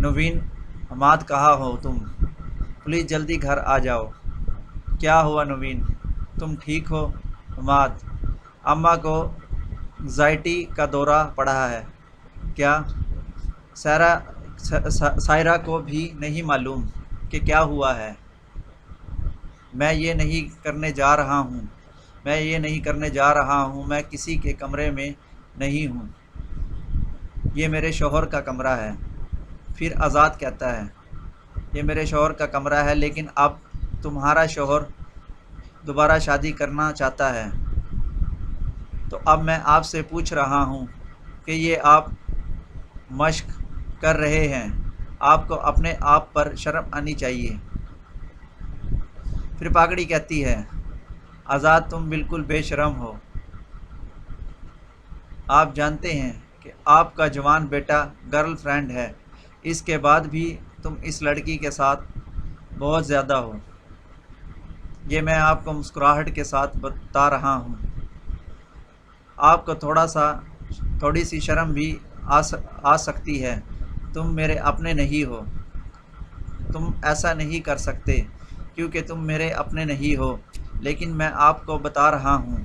نوین، حماد کہاں ہو تم؟ پلیز جلدی گھر آ جاؤ۔ کیا ہوا نوین، تم ٹھیک ہو؟ حماد، اماں کو انگزائٹی کا دورہ پڑا ہے۔ کیا؟ سائرہ سائرہ کو بھی نہیں معلوم کہ کیا ہوا ہے؟ میں یہ نہیں کرنے جا رہا ہوں، میں یہ نہیں کرنے جا رہا ہوں، میں کسی کے کمرے میں نہیں ہوں، یہ میرے شوہر کا کمرہ ہے۔ پھر آزاد کہتا ہے، یہ میرے شوہر کا کمرہ ہے، لیکن اب تمہارا شوہر دوبارہ شادی کرنا چاہتا ہے، تو اب میں آپ سے پوچھ رہا ہوں کہ یہ آپ مشق کر رہے ہیں، آپ کو اپنے آپ پر شرم آنی چاہیے۔ پھر پاگڑی کہتی ہے، آزاد تم بالکل بے شرم ہو۔ آپ جانتے ہیں کہ آپ کا جوان بیٹا گرل فرینڈ ہے، اس کے بعد بھی تم اس لڑکی کے ساتھ بہت زیادہ ہو۔ یہ میں آپ کو مسکراہٹ کے ساتھ بتا رہا ہوں۔ آپ کو تھوڑی سی شرم بھی آ سکتی ہے، تم میرے اپنے نہیں ہو، تم ایسا نہیں کر سکتے کیونکہ تم میرے اپنے نہیں ہو، لیکن میں آپ کو بتا رہا ہوں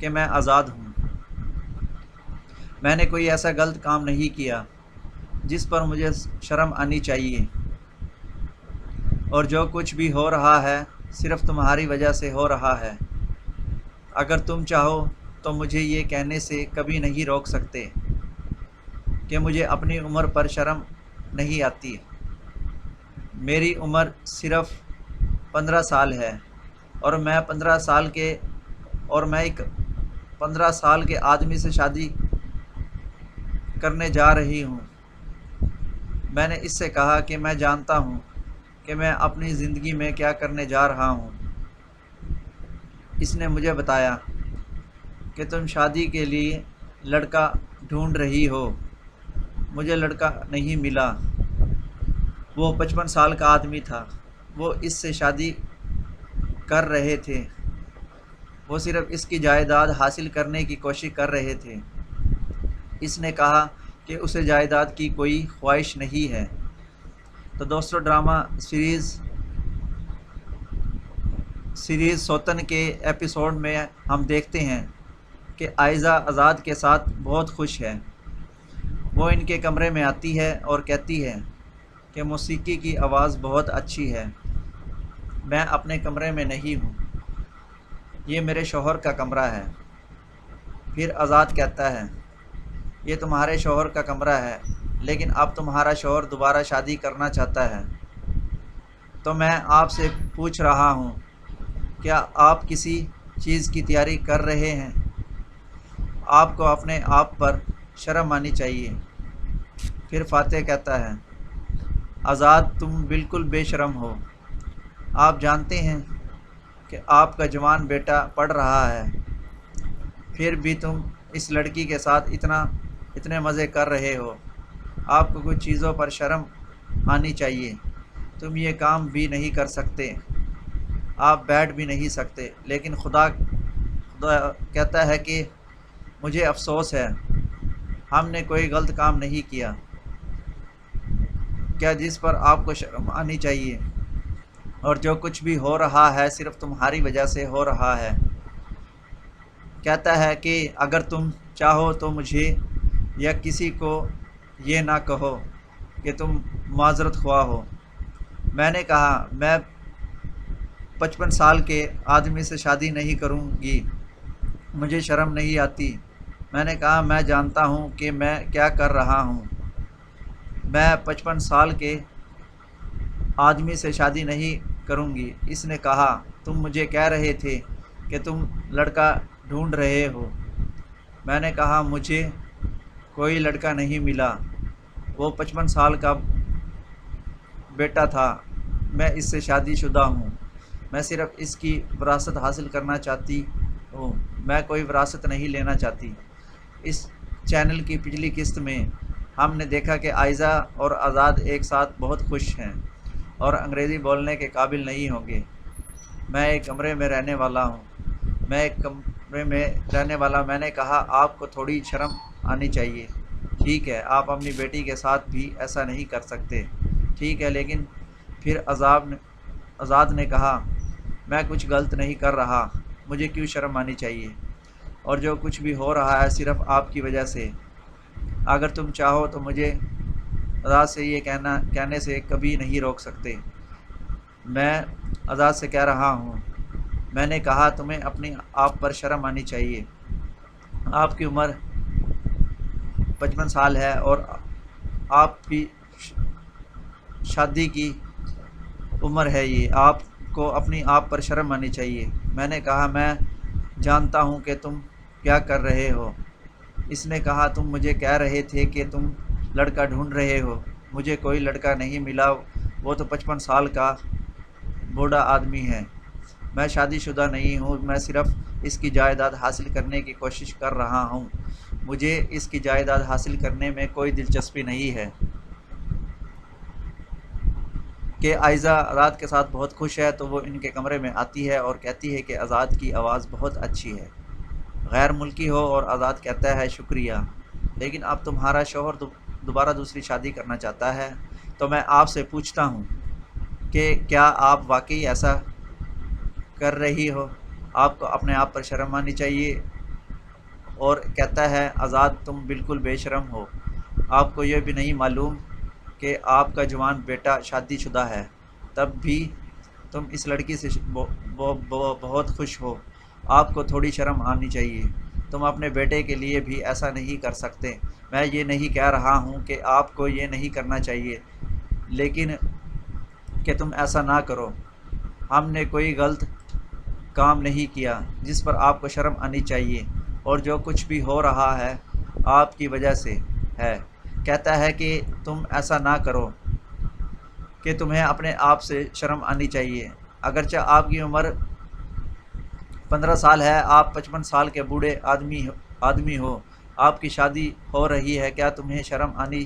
کہ میں آزاد ہوں۔ میں نے کوئی ایسا غلط کام نہیں کیا جس پر مجھے شرم آنی چاہیے، اور جو کچھ بھی ہو رہا ہے صرف تمہاری وجہ سے ہو رہا ہے۔ اگر تم چاہو تو مجھے یہ کہنے سے کبھی نہیں روک سکتے کہ مجھے اپنی عمر پر شرم نہیں آتی۔ میری عمر صرف 15 سال ہے، اور میں 15 سال کے آدمی سے شادی کرنے جا رہی ہوں۔ میں نے اس سے کہا کہ میں جانتا ہوں کہ میں اپنی زندگی میں کیا کرنے جا رہا ہوں۔ اس نے مجھے بتایا کہ تم شادی کے لیے لڑکا ڈھونڈ رہی ہو۔ مجھے لڑکا نہیں ملا، وہ 55 سال کا آدمی تھا، وہ اس سے شادی کر رہے تھے، وہ صرف اس کی جائیداد حاصل کرنے کی کوشش کر رہے تھے۔ اس نے کہا کہ اسے جائیداد کی کوئی خواہش نہیں ہے۔ تو دوستو، ڈرامہ سیریز سوتن کے ایپیسوڈ میں ہم دیکھتے ہیں کہ آئزہ آزاد کے ساتھ بہت خوش ہے۔ وہ ان کے کمرے میں آتی ہے اور کہتی ہے کہ موسیقی کی آواز بہت اچھی ہے، میں اپنے کمرے میں نہیں ہوں، یہ میرے شوہر کا کمرہ ہے۔ پھر آزاد کہتا ہے، یہ تمہارے شوہر کا کمرہ ہے، لیکن اب تمہارا شوہر دوبارہ شادی کرنا چاہتا ہے، تو میں آپ سے پوچھ رہا ہوں، کیا آپ کسی چیز کی تیاری کر رہے ہیں؟ آپ کو اپنے آپ پر شرم آنی چاہیے۔ پھر فاتح کہتا ہے، آزاد تم بالکل بے شرم ہو۔ آپ جانتے ہیں کہ آپ کا جوان بیٹا پڑھ رہا ہے، پھر بھی تم اس لڑکی کے ساتھ اتنے مزے کر رہے ہو۔ آپ کو کچھ چیزوں پر شرم آنی چاہیے، تم یہ کام بھی نہیں کر سکتے، آپ بیٹھ بھی نہیں سکتے، لیکن خدا کہتا ہے کہ مجھے افسوس ہے، ہم نے کوئی غلط کام نہیں کیا کیا جس پر آپ کو شرم آنی چاہیے، اور جو کچھ بھی ہو رہا ہے صرف تمہاری وجہ سے ہو رہا ہے۔ کہتا ہے کہ اگر تم چاہو تو مجھے یا کسی کو یہ نہ کہو کہ تم معذرت خواہ ہو۔ میں نے کہا، میں 55 سال کے آدمی سے شادی نہیں کروں گی، مجھے شرم نہیں آتی۔ میں نے کہا، میں جانتا ہوں کہ میں کیا کر رہا ہوں، میں 55 سال کے آدمی سے شادی نہیں کروں گی۔ اس نے کہا، تم مجھے کہہ رہے تھے کہ تم لڑکا ڈھونڈ رہے ہو۔ میں نے کہا، مجھے کوئی لڑکا نہیں ملا، وہ 55 سال کا بیٹا تھا، میں اس سے شادی شدہ ہوں، میں صرف اس کی وراثت حاصل کرنا چاہتی ہوں، میں کوئی وراثت نہیں لینا چاہتی۔ اس چینل کی پچھلی قسط میں ہم نے دیکھا کہ آئزہ اور آزاد ایک ساتھ بہت خوش ہیں اور انگریزی بولنے کے قابل نہیں ہوں گے۔ میں ایک کمرے میں رہنے والا میں نے کہا، آپ کو تھوڑی شرم آنی چاہیے۔ ٹھیک ہے، آپ اپنی بیٹی کے ساتھ بھی ایسا نہیں کر سکتے۔ ٹھیک ہے، لیکن پھر آزاد نے کہا، میں کچھ غلط نہیں کر رہا، مجھے کیوں شرم آنی چاہیے؟ اور جو کچھ بھی ہو رہا ہے صرف آپ کی وجہ سے۔ اگر تم چاہو تو مجھے آزاد سے یہ کہنے سے کبھی نہیں روک سکتے۔ میں آزاد سے کہہ رہا ہوں، میں نے کہا تمہیں اپنے آپ پر شرم آنی چاہیے۔ آپ کی عمر 55 سال ہے اور آپ کی شادی کی عمر ہے یہ، آپ کو اپنی آپ پر شرم آنی چاہیے۔ میں نے کہا، میں جانتا ہوں کہ تم کیا کر رہے ہو۔ اس نے کہا، تم مجھے کہہ رہے تھے کہ تم لڑکا ڈھونڈ رہے ہو، مجھے کوئی لڑکا نہیں ملا، وہ تو 55 سال کا بوڑھا آدمی ہے۔ میں شادی شدہ نہیں ہوں، میں صرف اس کی جائیداد حاصل کرنے کی کوشش کر رہا ہوں، مجھے اس کی جائیداد حاصل کرنے میں کوئی دلچسپی نہیں ہے۔ کہ آئزہ آزاد کے ساتھ بہت خوش ہے تو وہ ان کے کمرے میں آتی ہے اور کہتی ہے کہ آزاد کی آواز بہت اچھی ہے، غیر ملکی ہو، اور آزاد کہتا ہے شکریہ، لیکن اب تمہارا شوہر دوبارہ دوسری شادی کرنا چاہتا ہے، تو میں آپ سے پوچھتا ہوں کہ کیا آپ واقعی ایسا کر رہی ہو؟ آپ کو اپنے آپ پر شرم آنی چاہیے۔ اور کہتا ہے، آزاد تم بالکل بے شرم ہو، آپ کو یہ بھی نہیں معلوم کہ آپ کا جوان بیٹا شادی شدہ ہے، تب بھی تم اس لڑکی سے بہت خوش ہو، آپ کو تھوڑی شرم آنی چاہیے، تم اپنے بیٹے کے لیے بھی ایسا نہیں کر سکتے۔ میں یہ نہیں کہہ رہا ہوں کہ آپ کو یہ نہیں کرنا چاہیے، لیکن کہ تم ایسا نہ کرو، ہم نے کوئی غلط کام نہیں کیا جس پر آپ کو شرم آنی چاہیے، اور جو کچھ بھی ہو رہا ہے آپ کی وجہ سے ہے۔ کہتا ہے کہ تم ایسا نہ کرو، کہ تمہیں اپنے آپ سے شرم آنی چاہیے، اگرچہ آپ کی عمر 15 سال ہے، آپ 55 سال کے بوڑھے آدمی ہو، آپ کی شادی ہو رہی ہے، کیا تمہیں شرم آنی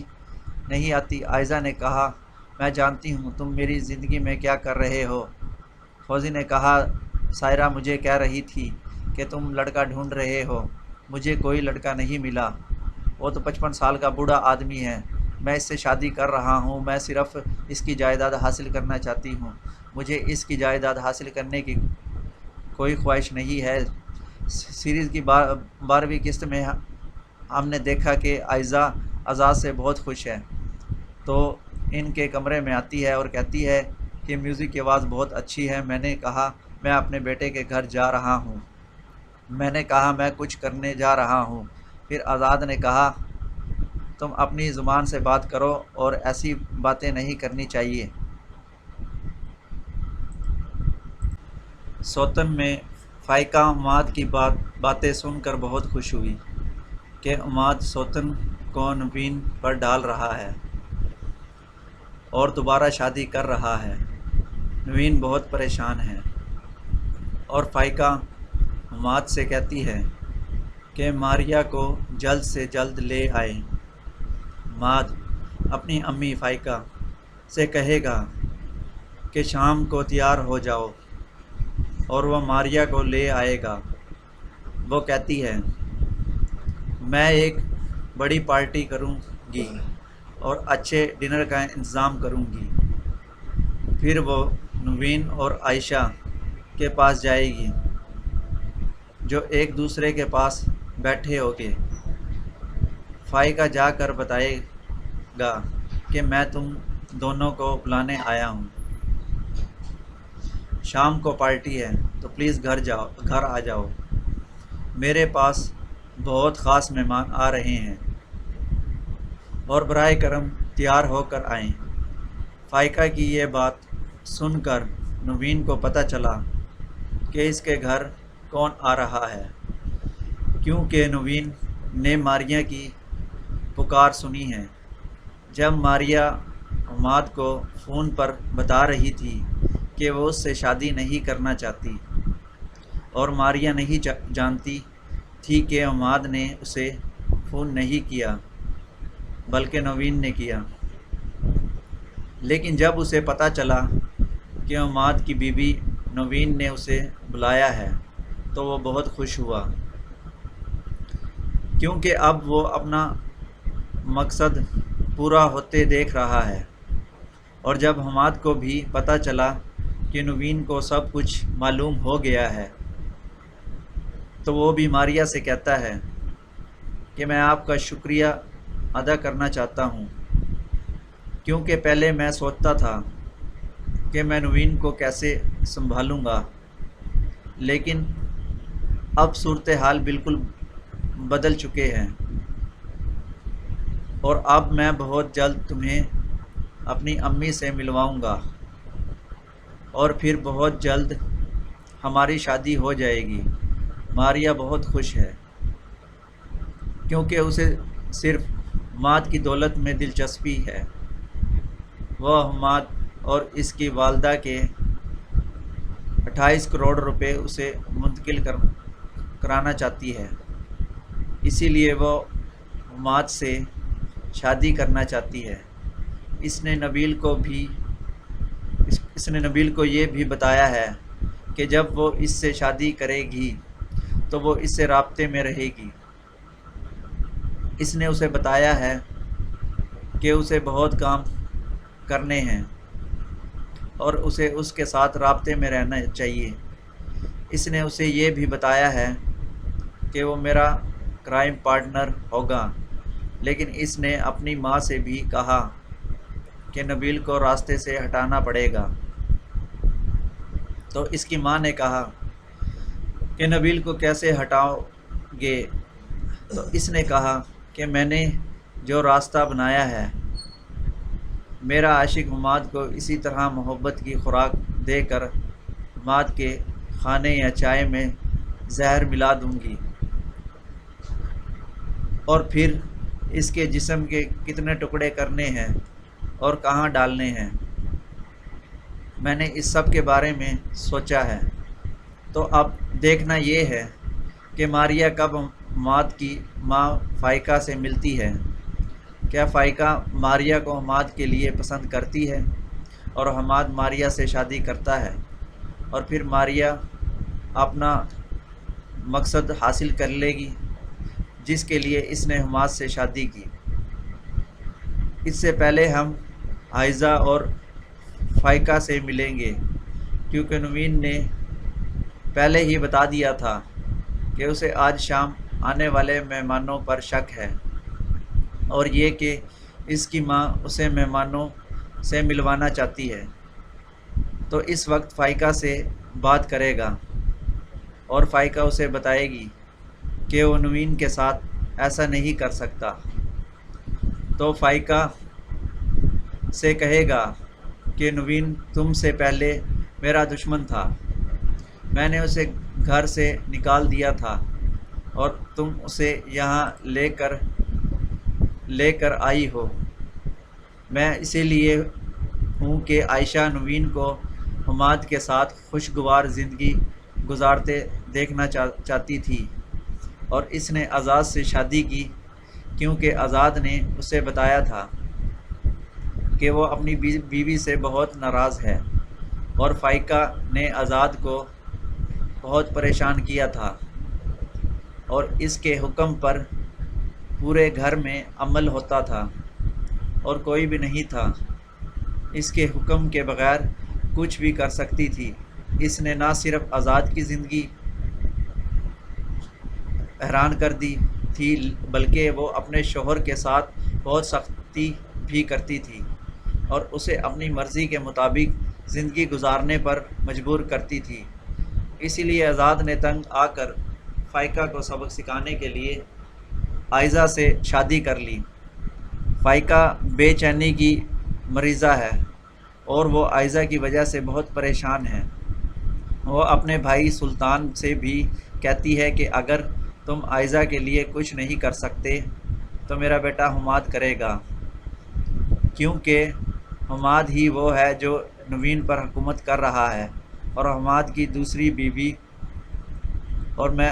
نہیں آتی؟ آئزہ نے کہا، میں جانتی ہوں تم میری زندگی میں کیا کر رہے ہو۔ فوزی نے کہا، سائرہ مجھے کہہ رہی تھی کہ تم لڑکا ڈھونڈ رہے ہو، مجھے کوئی لڑکا نہیں ملا، وہ تو 55 سال کا بوڑھا آدمی ہے، میں اس سے شادی کر رہا ہوں، میں صرف اس کی جائیداد حاصل کرنا چاہتی ہوں، مجھے اس کی جائیداد حاصل کرنے کی کوئی خواہش نہیں ہے۔ سیریز کی 12ویں قسط میں ہم نے دیکھا کہ آئزہ آزاد سے بہت خوش ہے، تو ان کے کمرے میں آتی ہے اور کہتی ہے کہ میوزک کی آواز بہت اچھی ہے۔ میں نے کہا، میں اپنے بیٹے کے گھر جا رہا ہوں، میں نے کہا میں کچھ کرنے جا رہا ہوں۔ پھر آزاد نے کہا، تم اپنی زبان سے بات کرو اور ایسی باتیں نہیں کرنی چاہیے۔ سوتن میں فائقہ عماد کی باتیں سن کر بہت خوش ہوئی کہ عماد سوتن کو نوین پر ڈال رہا ہے اور دوبارہ شادی کر رہا ہے۔ نوین بہت پریشان ہے اور فائقہ عماد سے کہتی ہے کہ ماریہ کو جلد سے جلد لے آئے۔ عماد اپنی امی فائقہ سے کہے گا کہ شام کو تیار ہو جاؤ اور وہ ماریہ کو لے آئے گا۔ وہ کہتی ہے، میں ایک بڑی پارٹی کروں گی اور اچھے ڈنر کا انتظام کروں گی۔ پھر وہ نوین اور عائشہ کے پاس جائے گی جو ایک دوسرے کے پاس بیٹھے ہوگے۔ فائقہ جا کر بتائے گا کہ میں تم دونوں کو بلانے آیا ہوں، شام کو پارٹی ہے تو پلیز گھر آ جاؤ، میرے پاس بہت خاص مہمان آ رہے ہیں اور براہ کرم تیار ہو کر آئیں۔ فائقہ کی یہ بات سن کر نوین کو پتہ چلا کہ اس کے گھر کون آ رہا ہے، کیونکہ نوین نے ماریہ کی پکار سنی ہے۔ جب ماریہ عماد کو فون پر بتا رہی تھی کہ وہ اس سے شادی نہیں کرنا چاہتی، اور ماریہ نہیں جانتی تھی کہ عماد نے اسے فون نہیں کیا بلکہ نوین نے کیا، لیکن جب اسے پتہ چلا کہ عماد کی بیوی نوین نے اسے بلایا ہے تو وہ بہت خوش ہوا، کیونکہ اب وہ اپنا مقصد پورا ہوتے دیکھ رہا ہے۔ اور جب حماد کو بھی پتہ چلا کہ نوین کو سب کچھ معلوم ہو گیا ہے تو وہ بھی ماریہ سے کہتا ہے کہ میں آپ کا شکریہ ادا کرنا چاہتا ہوں، کیونکہ پہلے میں سوچتا تھا کہ میں نوین کو کیسے سنبھالوں گا، لیکن اب صورتحال بالکل بدل چکے ہیں، اور اب میں بہت جلد تمہیں اپنی امی سے ملواؤں گا، اور پھر بہت جلد ہماری شادی ہو جائے گی۔ ماریہ بہت خوش ہے، کیونکہ اسے صرف حماد کی دولت میں دلچسپی ہے۔ وہ حماد اور اس کی والدہ کے 28 کروڑ روپے اسے منتقل کرانا چاہتی ہے، اسی لیے وہ حماد سے شادی کرنا چاہتی ہے۔ اس نے نبیل کو یہ بھی بتایا ہے کہ جب وہ اس سے شادی کرے گی تو وہ اس سے رابطے میں رہے گی۔ اس نے اسے بتایا ہے کہ اسے بہت کام کرنے ہیں اور اسے اس کے ساتھ رابطے میں رہنا چاہیے۔ اس نے اسے یہ بھی بتایا ہے کہ وہ میرا کرائم پارٹنر ہوگا، لیکن اس نے اپنی ماں سے بھی کہا کہ نبیل کو راستے سے ہٹانا پڑے گا۔ تو اس کی ماں نے کہا کہ نبیل کو کیسے ہٹاؤ گے؟ تو اس نے کہا کہ میں نے جو راستہ بنایا ہے، میرا عاشق حماد کو اسی طرح محبت کی خوراک دے کر حماد کے کھانے یا چائے میں زہر ملا دوں گی، اور پھر اس کے جسم کے کتنے ٹکڑے کرنے ہیں اور کہاں ڈالنے ہیں، میں نے اس سب کے بارے میں سوچا ہے۔ تو اب دیکھنا یہ ہے کہ ماریہ کب حماد کی ماں فائقہ سے ملتی ہے۔ کیا فائقہ ماریہ کو حماد کے لیے پسند کرتی ہے اور حماد ماریہ سے شادی کرتا ہے، اور پھر ماریہ اپنا مقصد حاصل کر لے گی جس کے لیے اس نے حماد سے شادی کی۔ اس سے پہلے ہم عائزہ اور فائقہ سے ملیں گے، کیونکہ نوین نے پہلے ہی بتا دیا تھا کہ اسے آج شام آنے والے مہمانوں پر شک ہے، اور یہ کہ اس کی ماں اسے مہمانوں سے ملوانا چاہتی ہے۔ تو اس وقت فائقہ سے بات کرے گا اور فائقہ اسے بتائے گی کہ وہ نوین کے ساتھ ایسا نہیں کر سکتا۔ تو فائقہ سے کہے گا کہ نوین تم سے پہلے میرا دشمن تھا، میں نے اسے گھر سے نکال دیا تھا اور تم اسے یہاں لے کر آئی ہو۔ میں اسی لیے ہوں کہ عائشہ نوین کو حماد کے ساتھ خوشگوار زندگی گزارتے دیکھنا چاہتی تھی، اور اس نے آزاد سے شادی کی کیونکہ آزاد نے اسے بتایا تھا کہ وہ اپنی بیوی سے بہت ناراض ہے، اور فائقہ نے آزاد کو بہت پریشان کیا تھا، اور اس کے حکم پر پورے گھر میں عمل ہوتا تھا اور کوئی بھی نہیں تھا اس کے حکم کے بغیر کچھ بھی کر سکتی تھی۔ اس نے نہ صرف آزاد کی زندگی حیران کر دی تھی، بلکہ وہ اپنے شوہر کے ساتھ بہت سختی بھی کرتی تھی اور اسے اپنی مرضی کے مطابق زندگی گزارنے پر مجبور کرتی تھی۔ اسی لیے آزاد نے تنگ آ کر فائقہ کو سبق سکھانے کے لیے عائزہ سے شادی کر لی۔ فائقہ بے چینی کی مریضہ ہے اور وہ عائزہ کی وجہ سے بہت پریشان ہے۔ وہ اپنے بھائی سلطان سے بھی کہتی ہے کہ اگر تم عائزہ کے لیے کچھ نہیں کر سکتے تو میرا بیٹا حماد کرے گا، کیونکہ حماد ہی وہ ہے جو نوین پر حکومت کر رہا ہے اور حماد کی دوسری بیوی، اور میں